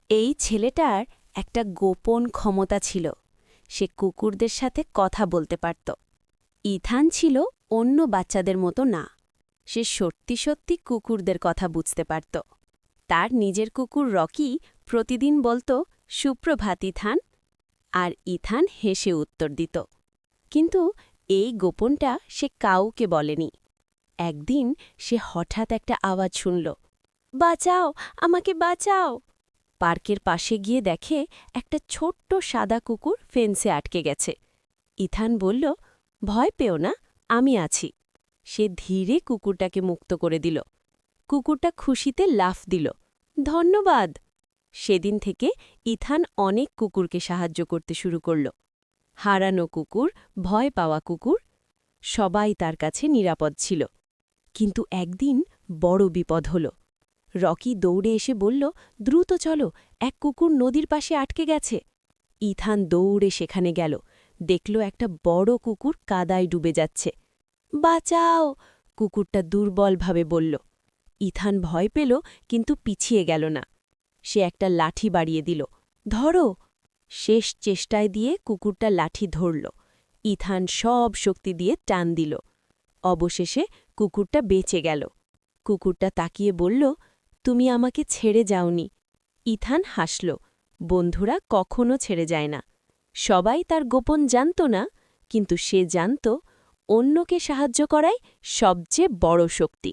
এই ছেলেটার একটা গোপন ক্ষমতা ছিল। সে কুকুরদের সাথে কথা বলতে পারত। ইথান ছিল অন্য বাচ্চাদের মতো না। সে সত্যি সত্যি কুকুরদের কথা বুঝতে পারত। তার নিজের কুকুর রকি প্রতিদিন বলত, সুপ্রভাত ইথান। আর ইথান হেসে উত্তর দিত। কিন্তু এই গোপনটা সে কাউকে বলেনি। একদিন সে হঠাৎ একটা আওয়াজ শুনল, বাঁচাও, আমাকে বাঁচাও। পার্কের পাশে গিয়ে দেখে একটা ছোট্ট সাদা কুকুর ফেন্সে আটকে গেছে। ইথান বলল, ভয় পেও না, আমি আছি। সে ধীরে কুকুরটাকে মুক্ত করে দিল। কুকুরটা খুশিতে লাফ দিল, ধন্যবাদ। সেদিন থেকে ইথান অনেক কুকুরকে সাহায্য করতে শুরু করল। হারানো কুকুর, ভয় পাওয়া কুকুর, সবাই তার কাছে নিরাপদ ছিল। কিন্তু একদিন বড় বিপদ হল। রকি দৌড়ে এসে বলল, দ্রুত চলো, এক কুকুর নদীর পাশে আটকে গেছে। ইথান দৌড়ে সেখানে গেল, দেখল একটা বড় কুকুর কাদায় ডুবে যাচ্ছে। বাঁচাও, কুকুরটা দুর্বলভাবে বলল। ইথান ভয় পেল, কিন্তু পিছিয়ে গেল না। সে একটা লাঠি বাড়িয়ে দিল, ধরো। শেষ চেষ্টায় দিয়ে কুকুরটা লাঠি ধরল। ইথান সব শক্তি দিয়ে টান দিল। অবশেষে কুকুরটা বেঁচে গেল। কুকুরটা তাকিয়ে বলল, তুমি আমাকে ছেড়ে যাওনি। ইথান হাসল, বন্ধুরা কখনো ছেড়ে যায় না। সবাই তার গোপন জানত না, কিন্তু সে জানত অন্যকে সাহায্য করাই সবচেয়ে বড় শক্তি।